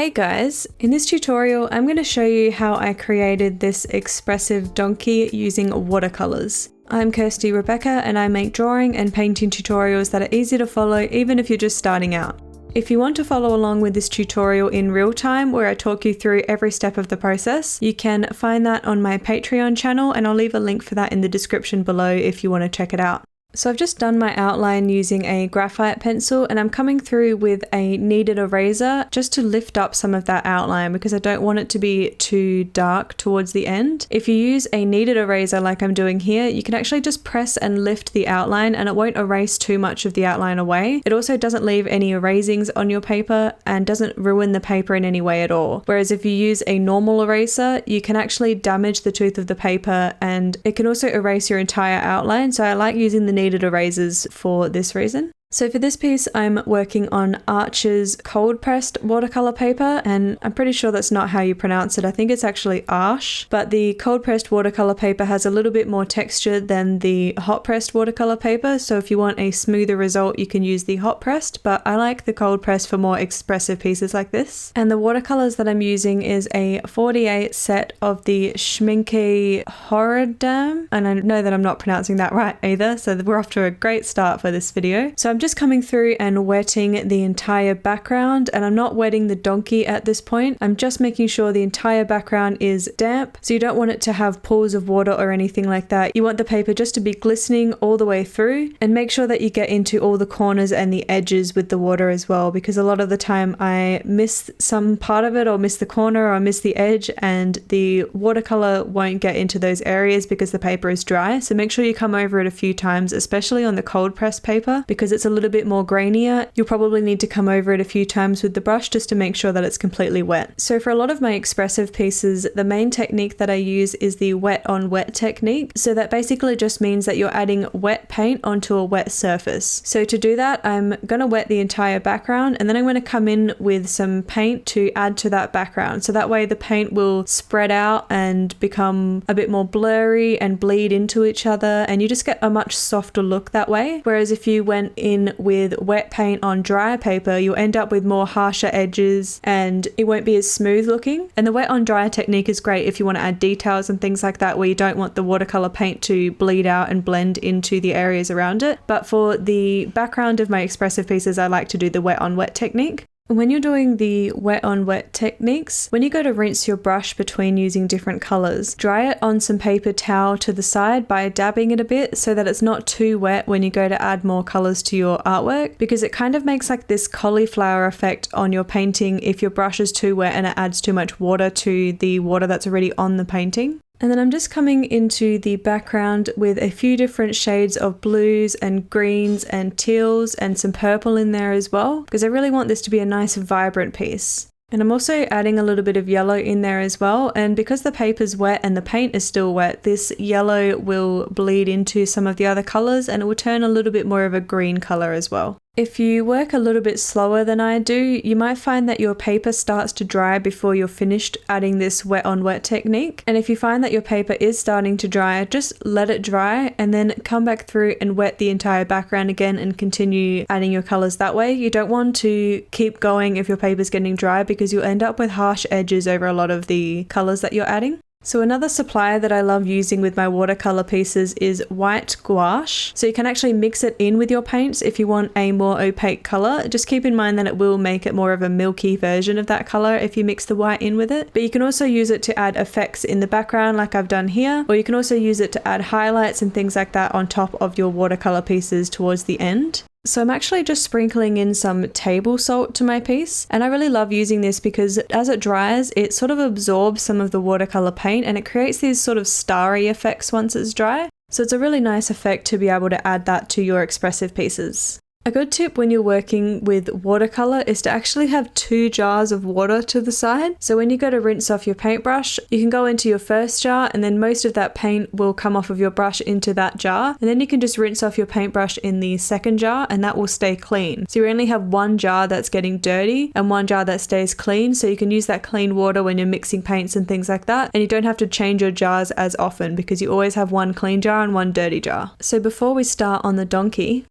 Hey guys, in this tutorial I'm going to show you how I created this expressive donkey using watercolors. I'm Kirsty Rebecca and I make drawing and painting tutorials that are easy to follow even if you're just starting out. If you want to follow along with this tutorial in real time where I talk you through every step of the process, you can find that on my Patreon channel and I'll leave a link for that in the description below if you want to check it out. So I've just done my outline using a graphite pencil and I'm coming through with a kneaded eraser just to lift up some of that outline because I don't want it to be too dark towards the end. If you use a kneaded eraser like I'm doing here, you can actually just press and lift the outline and it won't erase too much of the outline away. It also doesn't leave any erasings on your paper and doesn't ruin the paper in any way at all. Whereas if you use a normal eraser, you can actually damage the tooth of the paper and it can also erase your entire outline. So I like using the kneaded erasers for this reason. So for this piece, I'm working on Arch's cold pressed watercolor paper, and I'm pretty sure that's not how you pronounce it. I think it's actually Arch, but the cold pressed watercolor paper has a little bit more texture than the hot pressed watercolor paper. So if you want a smoother result, you can use the hot pressed, but I like the cold pressed for more expressive pieces like this. And the watercolors that I'm using is a 48 set of the Schminke Horridam, and I know that I'm not pronouncing that right either, so we're off to a great start for this video. So I'm just coming through and wetting the entire background, and I'm not wetting the donkey at this point. I'm just making sure the entire background is damp, so you don't want it to have pools of water or anything like that. You want the paper just to be glistening all the way through, and make sure that you get into all the corners and the edges with the water as well, because a lot of the time I miss some part of it or miss the corner or miss the edge, and the watercolor won't get into those areas because the paper is dry. So make sure you come over it a few times, especially on the cold pressed paper, because it's a little bit more grainier. You'll probably need to come over it a few times with the brush just to make sure that it's completely wet. So for a lot of my expressive pieces, the main technique that I use is the wet on wet technique. So that basically just means that you're adding wet paint onto a wet surface. So to do that, I'm going to wet the entire background and then I'm going to come in with some paint to add to that background. So that way the paint will spread out and become a bit more blurry and bleed into each other, and you just get a much softer look that way. Whereas if you went in with wet paint on dry paper, you'll end up with more harsher edges and it won't be as smooth looking. And the wet on dry technique is great if you want to add details and things like that where you don't want the watercolor paint to bleed out and blend into the areas around it. But for the background of my expressive pieces, I like to do the wet on wet technique. When you're doing the wet on wet techniques, when you go to rinse your brush between using different colors, dry it on some paper towel to the side by dabbing it a bit so that it's not too wet when you go to add more colors to your artwork, because it kind of makes like this cauliflower effect on your painting if your brush is too wet and it adds too much water to the water that's already on the painting. And then I'm just coming into the background with a few different shades of blues and greens and teals and some purple in there as well, because I really want this to be a nice vibrant piece. And I'm also adding a little bit of yellow in there as well, and because the paper's wet and the paint is still wet, this yellow will bleed into some of the other colours and it will turn a little bit more of a green colour as well. If you work a little bit slower than I do, you might find that your paper starts to dry before you're finished adding this wet on wet technique. And if you find that your paper is starting to dry, just let it dry and then come back through and wet the entire background again and continue adding your colors that way. You don't want to keep going if your paper's getting dry because you'll end up with harsh edges over a lot of the colors that you're adding. So another supplier that I love using with my watercolor pieces is white gouache. So you can actually mix it in with your paints if you want a more opaque color. Just keep in mind that it will make it more of a milky version of that color if you mix the white in with it. But you can also use it to add effects in the background like I've done here, or you can also use it to add highlights and things like that on top of your watercolor pieces towards the end. So I'm actually just sprinkling in some table salt to my piece, and I really love using this because as it dries, it sort of absorbs some of the watercolor paint and it creates these sort of starry effects once it's dry. So it's a really nice effect to be able to add that to your expressive pieces. A good tip when you're working with watercolor is to actually have 2 jars of water to the side. So when you go to rinse off your paintbrush, you can go into your first jar and then most of that paint will come off of your brush into that jar. And then you can just rinse off your paintbrush in the second jar and that will stay clean. So you only have 1 jar that's getting dirty and 1 jar that stays clean. So you can use that clean water when you're mixing paints and things like that. And you don't have to change your jars as often because you always have 1 clean jar and 1 dirty jar. So before we start on the donkey,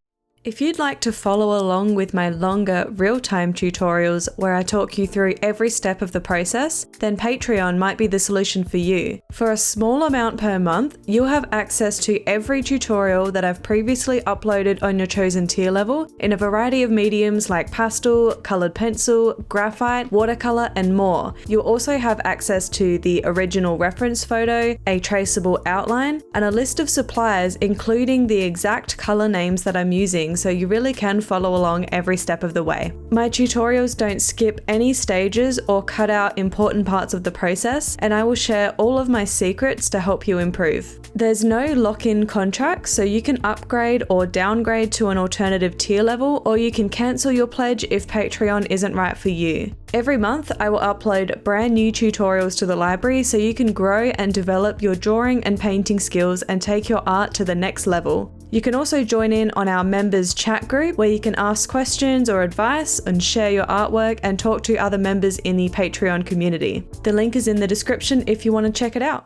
If you'd like to follow along with my longer real-time tutorials where I talk you through every step of the process, then Patreon might be the solution for you. For a small amount per month, you'll have access to every tutorial that I've previously uploaded on your chosen tier level in a variety of mediums like pastel, colored pencil, graphite, watercolor, and more. You'll also have access to the original reference photo, a traceable outline, and a list of suppliers including the exact color names that I'm using, so you really can follow along every step of the way. My tutorials don't skip any stages or cut out important parts of the process, and I will share all of my secrets to help you improve. There's no lock-in contract, so you can upgrade or downgrade to an alternative tier level, or you can cancel your pledge if Patreon isn't right for you. Every month, I will upload brand new tutorials to the library so you can grow and develop your drawing and painting skills and take your art to the next level. You can also join in on our members chat group where you can ask questions or advice and share your artwork and talk to other members in the Patreon community. The link is in the description if you want to check it out.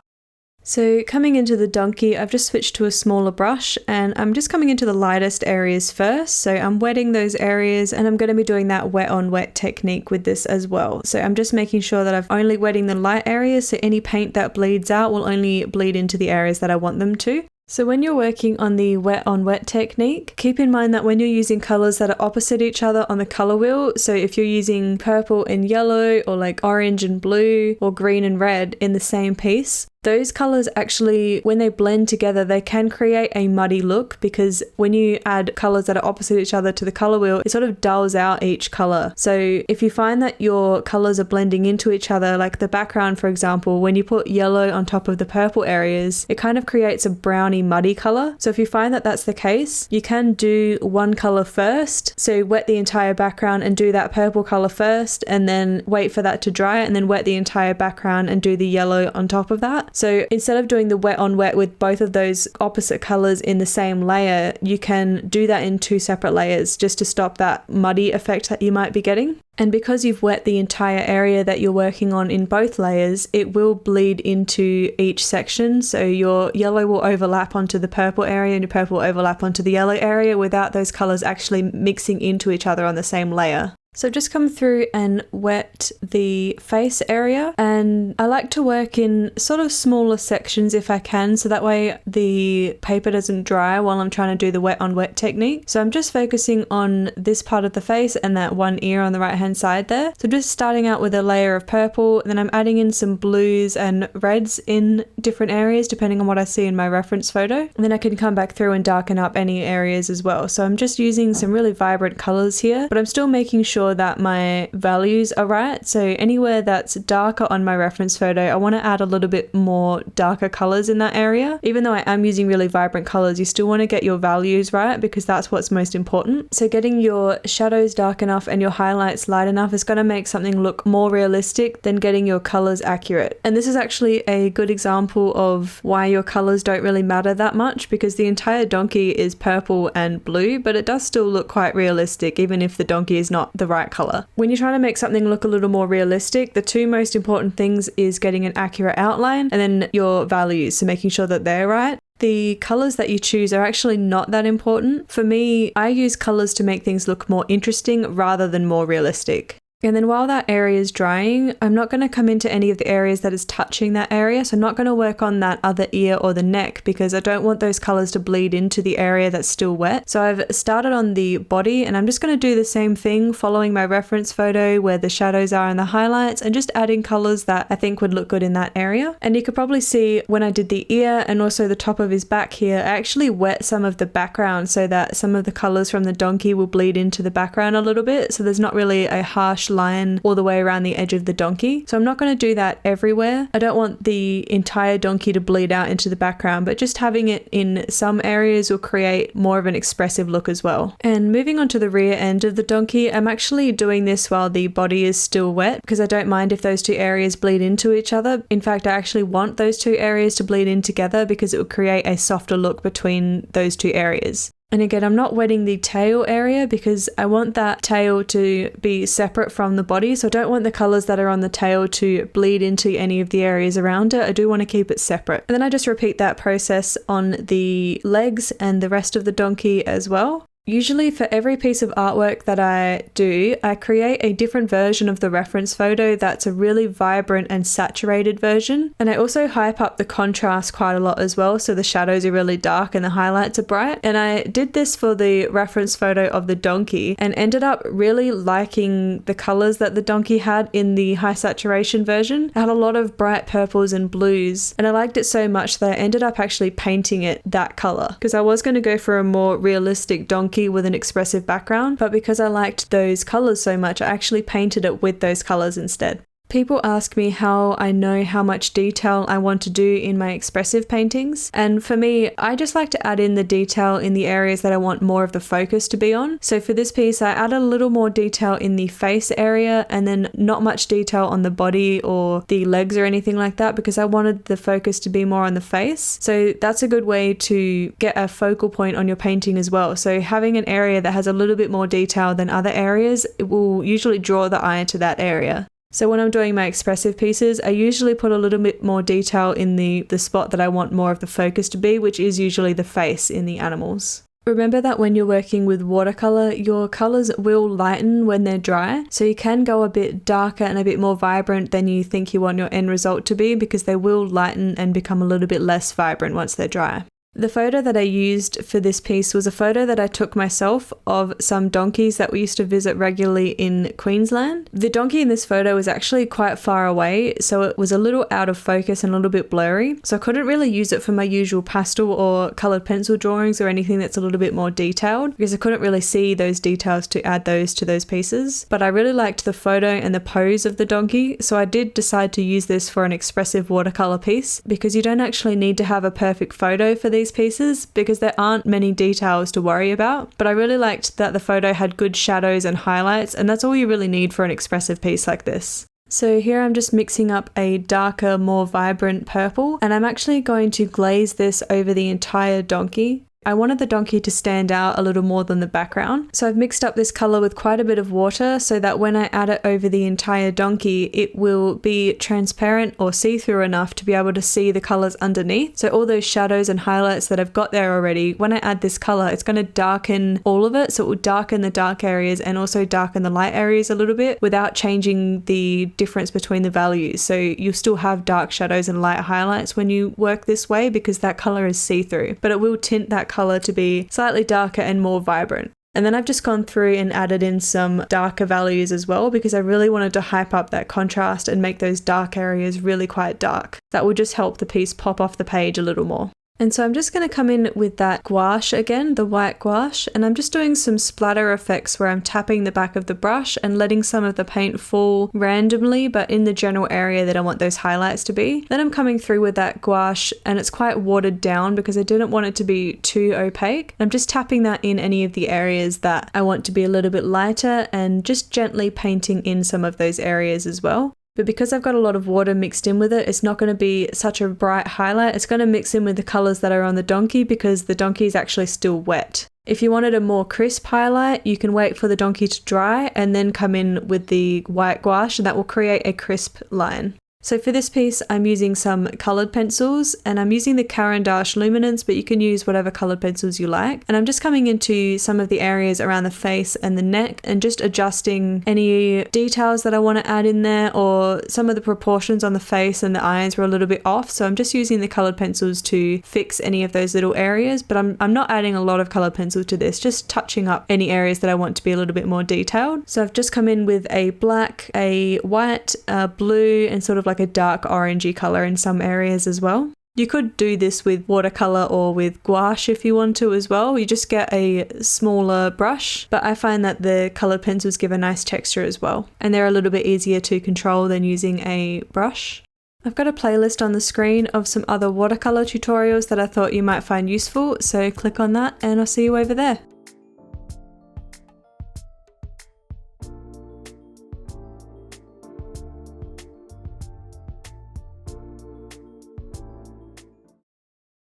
So coming into the donkey, I've just switched to a smaller brush and I'm just coming into the lightest areas first. So I'm wetting those areas and I'm going to be doing that wet on wet technique with this as well. So I'm just making sure that I'm only wetting the light areas, so any paint that bleeds out will only bleed into the areas that I want them to. So when you're working on the wet on wet technique, keep in mind that when you're using colors that are opposite each other on the color wheel, so if you're using purple and yellow or like orange and blue or green and red in the same piece, those colors actually, when they blend together, they can create a muddy look because when you add colors that are opposite each other to the color wheel, it sort of dulls out each color. So if you find that your colors are blending into each other, like the background, for example, when you put yellow on top of the purple areas, it kind of creates a browny muddy color. So if you find that that's the case, you can do one color first. So wet the entire background and do that purple color first, and then wait for that to dry and then wet the entire background and do the yellow on top of that. So instead of doing the wet on wet with both of those opposite colors in the same layer, you can do that in two separate layers just to stop that muddy effect that you might be getting. And because you've wet the entire area that you're working on in both layers, it will bleed into each section. So your yellow will overlap onto the purple area and your purple will overlap onto the yellow area without those colors actually mixing into each other on the same layer. So just come through and wet the face area, and I like to work in sort of smaller sections if I can, so that way the paper doesn't dry while I'm trying to do the wet on wet technique. So I'm just focusing on this part of the face and that one ear on the right hand side there. So just starting out with a layer of purple, and then I'm adding in some blues and reds in different areas depending on what I see in my reference photo. And then I can come back through and darken up any areas as well. So I'm just using some really vibrant colors here, but I'm still making sure that my values are right. So anywhere that's darker on my reference photo, I want to add a little bit more darker colors in that area. Even though I am using really vibrant colors, you still want to get your values right because that's what's most important. So getting your shadows dark enough and your highlights light enough is going to make something look more realistic than getting your colors accurate. And this is actually a good example of why your colors don't really matter that much, because the entire donkey is purple and blue, but it does still look quite realistic even if the donkey is not the right color. When you're trying to make something look a little more realistic, the two most important things is getting an accurate outline and then your values, so making sure that they're right. The colors that you choose are actually not that important. For me, I use colors to make things look more interesting rather than more realistic. And then while that area is drying, I'm not going to come into any of the areas that is touching that area. So I'm not going to work on that other ear or the neck because I don't want those colors to bleed into the area that's still wet. So I've started on the body and I'm just going to do the same thing, following my reference photo where the shadows are and the highlights, and just adding colors that I think would look good in that area. And you could probably see when I did the ear and also the top of his back here, I actually wet some of the background so that some of the colors from the donkey will bleed into the background a little bit. So there's not really a harsh line all the way around the edge of the donkey. So I'm not going to do that everywhere. I don't want the entire donkey to bleed out into the background, but just having it in some areas will create more of an expressive look as well. And moving on to the rear end of the donkey, I'm actually doing this while the body is still wet because I don't mind if those two areas bleed into each other. In fact, I actually want those two areas to bleed in together because it will create a softer look between those two areas. And again, I'm not wetting the tail area because I want that tail to be separate from the body. So I don't want the colors that are on the tail to bleed into any of the areas around it. I do want to keep it separate. And then I just repeat that process on the legs and the rest of the donkey as well. Usually for every piece of artwork that I do, I create a different version of the reference photo that's a really vibrant and saturated version. And I also hype up the contrast quite a lot as well, so the shadows are really dark and the highlights are bright. And I did this for the reference photo of the donkey and ended up really liking the colors that the donkey had in the high saturation version. It had a lot of bright purples and blues, and I liked it so much that I ended up actually painting it that color, because I was going to go for a more realistic donkey with an expressive background, but because I liked those colors so much, I actually painted it with those colors instead. People ask me how I know how much detail I want to do in my expressive paintings, and for me, I just like to add in the detail in the areas that I want more of the focus to be on. So for this piece, I added a little more detail in the face area and then not much detail on the body or the legs or anything like that, because I wanted the focus to be more on the face. So that's a good way to get a focal point on your painting as well. So having an area that has a little bit more detail than other areas, it will usually draw the eye to that area. So when I'm doing my expressive pieces, I usually put a little bit more detail in the spot that I want more of the focus to be, which is usually the face in the animals. Remember that when you're working with watercolor, your colors will lighten when they're dry. So you can go a bit darker and a bit more vibrant than you think you want your end result to be, because they will lighten and become a little bit less vibrant once they're dry. The photo that I used for this piece was a photo that I took myself of some donkeys that we used to visit regularly in Queensland. The donkey in this photo was actually quite far away, so it was a little out of focus and a little bit blurry. So I couldn't really use it for my usual pastel or colored pencil drawings or anything that's a little bit more detailed, because I couldn't really see those details to add those to those pieces. But I really liked the photo and the pose of the donkey, so I did decide to use this for an expressive watercolor piece, because you don't actually need to have a perfect photo for these pieces because there aren't many details to worry about. But I really liked that the photo had good shadows and highlights, and that's all you really need for an expressive piece like this. So here I'm just mixing up a darker, more vibrant purple, and I'm actually going to glaze this over the entire donkey. I wanted the donkey to stand out a little more than the background. So I've mixed up this color with quite a bit of water so that when I add it over the entire donkey, it will be transparent or see-through enough to be able to see the colors underneath. So all those shadows and highlights that I've got there already, when I add this color, it's going to darken all of it. So it will darken the dark areas and also darken the light areas a little bit without changing the difference between the values. So you'll still have dark shadows and light highlights when you work this way because that color is see-through, but it will tint that color to be slightly darker and more vibrant. And then I've just gone through and added in some darker values as well, because I really wanted to hype up that contrast and make those dark areas really quite dark. That will just help the piece pop off the page a little more. And so I'm just going to come in with that gouache again, the white gouache, and I'm just doing some splatter effects where I'm tapping the back of the brush and letting some of the paint fall randomly, but in the general area that I want those highlights to be. Then I'm coming through with that gouache, and it's quite watered down because I didn't want it to be too opaque. I'm just tapping that in any of the areas that I want to be a little bit lighter and just gently painting in some of those areas as well. But because I've got a lot of water mixed in with it, it's not going to be such a bright highlight. It's going to mix in with the colors that are on the donkey because the donkey is actually still wet. If you wanted a more crisp highlight, you can wait for the donkey to dry and then come in with the white gouache, and that will create a crisp line. So for this piece, I'm using some coloured pencils, and I'm using the Caran d'Ache Luminance, but you can use whatever coloured pencils you like. And I'm just coming into some of the areas around the face and the neck and just adjusting any details that I want to add in there, or some of the proportions on the face and the eyes were a little bit off. So I'm just using the coloured pencils to fix any of those little areas, but I'm not adding a lot of coloured pencils to this, just touching up any areas that I want to be a little bit more detailed. So I've just come in with a black, a white, a blue, and sort of like a dark orangey colour in some areas as well. You could do this with watercolour or with gouache if you want to as well. You just get a smaller brush, but I find that the coloured pencils give a nice texture as well, and they're a little bit easier to control than using a brush. I've got a playlist on the screen of some other watercolour tutorials that I thought you might find useful, so click on that and I'll see you over there.